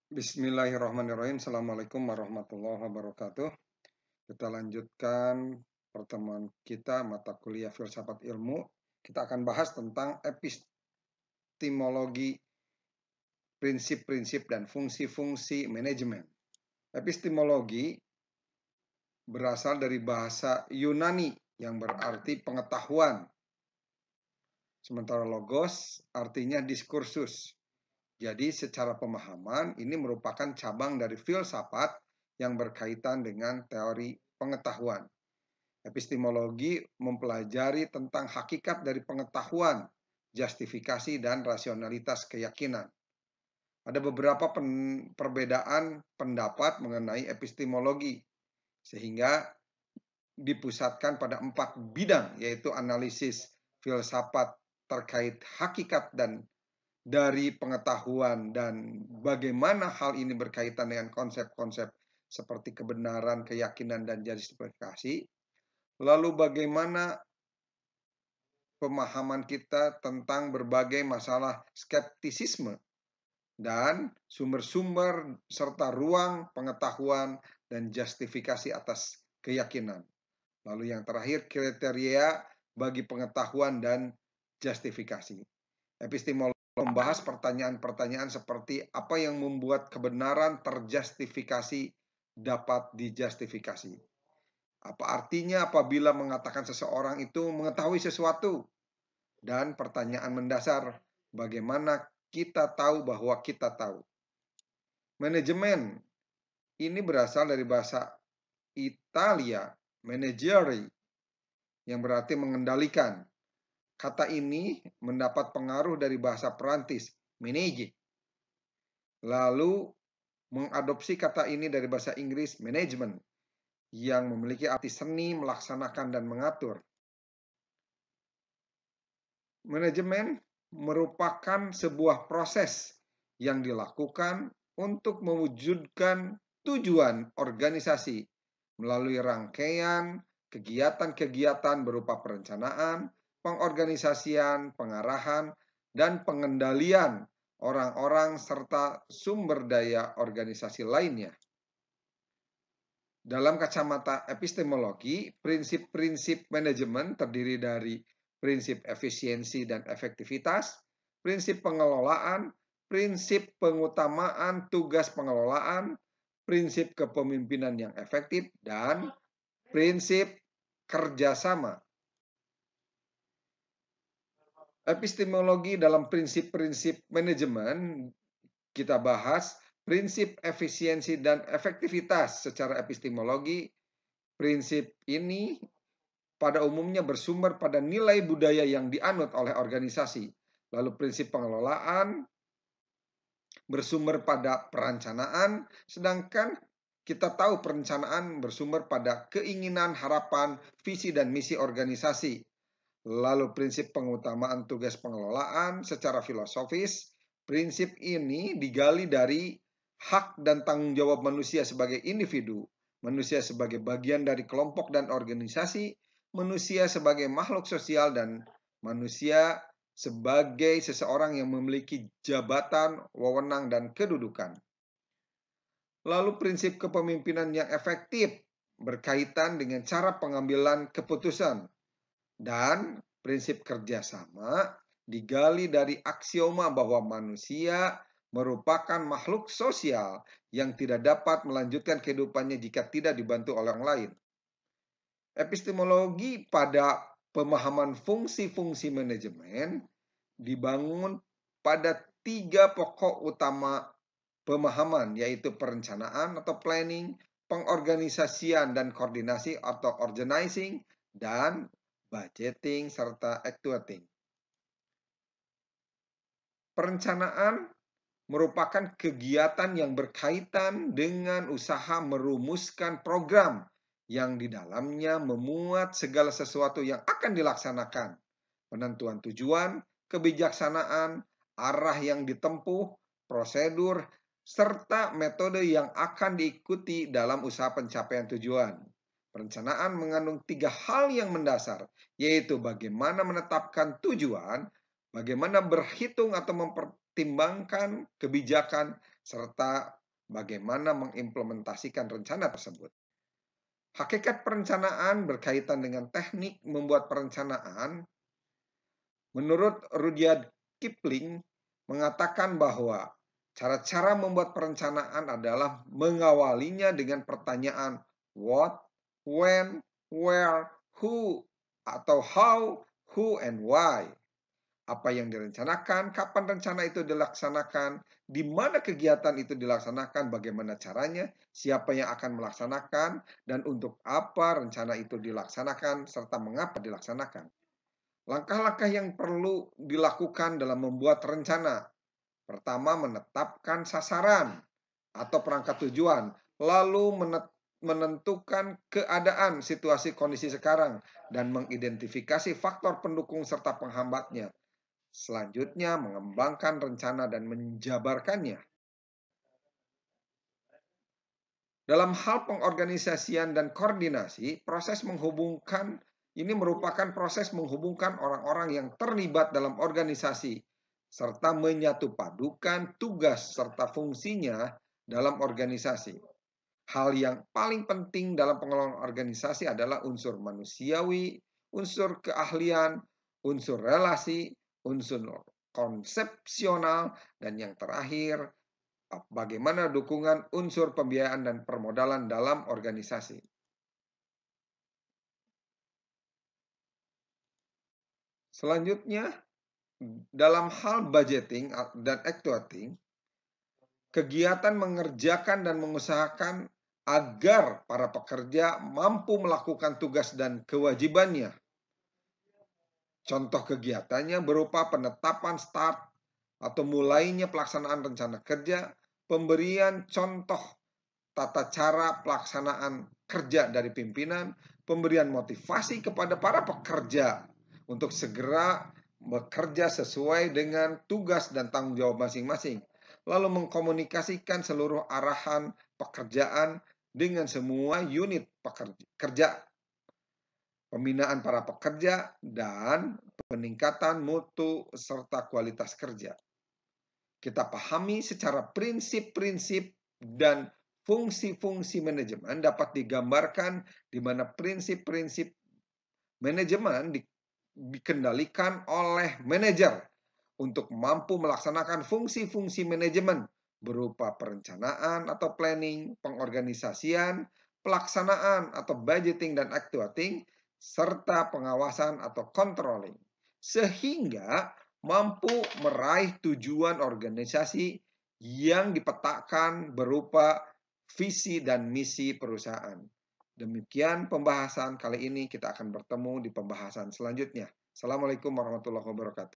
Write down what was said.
Bismillahirrahmanirrahim. Assalamualaikum warahmatullahi wabarakatuh. Kita lanjutkan pertemuan kita mata kuliah filsafat ilmu. Kita akan bahas tentang epistemologi, prinsip-prinsip dan fungsi-fungsi manajemen. Epistemologi berasal dari bahasa Yunani yang berarti pengetahuan. Sementara logos artinya diskursus. Jadi secara pemahaman ini merupakan cabang dari filsafat yang berkaitan dengan teori pengetahuan. Epistemologi mempelajari tentang hakikat dari pengetahuan, justifikasi, dan rasionalitas keyakinan. Ada beberapa perbedaan pendapat mengenai epistemologi, sehingga dipusatkan pada 4 bidang, yaitu analisis filsafat terkait hakikat dan dari pengetahuan dan bagaimana hal ini berkaitan dengan konsep-konsep seperti kebenaran, keyakinan, dan justifikasi. Lalu bagaimana pemahaman kita tentang berbagai masalah skeptisisme dan sumber-sumber serta ruang pengetahuan dan justifikasi atas keyakinan. Lalu yang terakhir, kriteria bagi pengetahuan dan justifikasi. Epistemologi membahas pertanyaan-pertanyaan seperti apa yang membuat kebenaran terjustifikasi dapat dijustifikasi. Apa artinya apabila mengatakan seseorang itu mengetahui sesuatu? Dan pertanyaan mendasar, bagaimana kita tahu bahwa kita tahu? Manajemen ini berasal dari bahasa Italia, managere, yang berarti mengendalikan. Kata ini mendapat pengaruh dari bahasa Perancis, manage. Lalu mengadopsi kata ini dari bahasa Inggris, management, yang memiliki arti seni, melaksanakan, dan mengatur. Manajemen merupakan sebuah proses yang dilakukan untuk mewujudkan tujuan organisasi melalui rangkaian kegiatan-kegiatan berupa perencanaan, pengorganisasian, pengarahan, dan pengendalian orang-orang serta sumber daya organisasi lainnya. Dalam kacamata epistemologi, prinsip-prinsip manajemen terdiri dari prinsip efisiensi dan efektivitas, prinsip pengelolaan, prinsip pengutamaan tugas pengelolaan, prinsip kepemimpinan yang efektif, dan prinsip kerjasama. Epistemologi dalam prinsip-prinsip manajemen kita bahas prinsip efisiensi dan efektivitas secara epistemologi. Prinsip ini pada umumnya bersumber pada nilai budaya yang dianut oleh organisasi. Lalu prinsip pengelolaan bersumber pada perencanaan, sedangkan kita tahu perencanaan bersumber pada keinginan, harapan, visi, dan misi organisasi. Lalu prinsip pengutamaan tugas pengelolaan secara filosofis, prinsip ini digali dari hak dan tanggung jawab manusia sebagai individu, manusia sebagai bagian dari kelompok dan organisasi, manusia sebagai makhluk sosial, dan manusia sebagai seseorang yang memiliki jabatan, wewenang, dan kedudukan. Lalu prinsip kepemimpinan yang efektif berkaitan dengan cara pengambilan keputusan. Dan prinsip kerjasama digali dari aksioma bahwa manusia merupakan makhluk sosial yang tidak dapat melanjutkan kehidupannya jika tidak dibantu oleh orang lain. Epistemologi pada pemahaman fungsi-fungsi manajemen dibangun pada 3 pokok utama pemahaman, yaitu perencanaan atau planning, pengorganisasian dan koordinasi atau organizing, dan budgeting serta actuating. Perencanaan merupakan kegiatan yang berkaitan dengan usaha merumuskan program yang di dalamnya memuat segala sesuatu yang akan dilaksanakan. Penentuan tujuan, kebijaksanaan, arah yang ditempuh, prosedur, serta metode yang akan diikuti dalam usaha pencapaian tujuan. Perencanaan mengandung 3 hal yang mendasar, yaitu bagaimana menetapkan tujuan, bagaimana berhitung atau mempertimbangkan kebijakan, serta bagaimana mengimplementasikan rencana tersebut. Hakikat perencanaan berkaitan dengan teknik membuat perencanaan. Menurut Rudyard Kipling mengatakan bahwa cara-cara membuat perencanaan adalah mengawalinya dengan pertanyaan what, when, where, who, atau how, who, and why. Apa yang direncanakan, kapan rencana itu dilaksanakan, di mana kegiatan itu dilaksanakan, bagaimana caranya, siapa yang akan melaksanakan, dan untuk apa rencana itu dilaksanakan, serta mengapa dilaksanakan. Langkah-langkah yang perlu dilakukan dalam membuat rencana. Pertama, menetapkan sasaran atau perangkat tujuan, lalu menentukan keadaan situasi kondisi sekarang, dan mengidentifikasi faktor pendukung serta penghambatnya. Selanjutnya, mengembangkan rencana dan menjabarkannya. Dalam hal pengorganisasian dan koordinasi, proses menghubungkan ini merupakan proses menghubungkan orang-orang yang terlibat dalam organisasi, serta menyatupadukan tugas serta fungsinya dalam organisasi. Hal yang paling penting dalam pengelolaan organisasi adalah unsur manusiawi, unsur keahlian, unsur relasi, unsur konsepsional, dan yang terakhir, bagaimana dukungan unsur pembiayaan dan permodalan dalam organisasi. Selanjutnya, dalam hal budgeting dan actuating, kegiatan mengerjakan dan mengusahakan agar para pekerja mampu melakukan tugas dan kewajibannya. Contoh kegiatannya berupa penetapan start atau mulainya pelaksanaan rencana kerja, pemberian contoh tata cara pelaksanaan kerja dari pimpinan, pemberian motivasi kepada para pekerja untuk segera bekerja sesuai dengan tugas dan tanggung jawab masing-masing, lalu mengkomunikasikan seluruh arahan pekerjaan dengan semua unit kerja, pembinaan para pekerja, dan peningkatan mutu serta kualitas kerja. Kita pahami secara prinsip-prinsip dan fungsi-fungsi manajemen dapat digambarkan di mana prinsip-prinsip manajemen dikendalikan oleh manajer untuk mampu melaksanakan fungsi-fungsi manajemen berupa perencanaan atau planning, pengorganisasian, pelaksanaan atau budgeting dan actuating, serta pengawasan atau controlling. Sehingga mampu meraih tujuan organisasi yang dipetakan berupa visi dan misi perusahaan. Demikian pembahasan kali ini, kita akan bertemu di pembahasan selanjutnya. Assalamualaikum warahmatullahi wabarakatuh.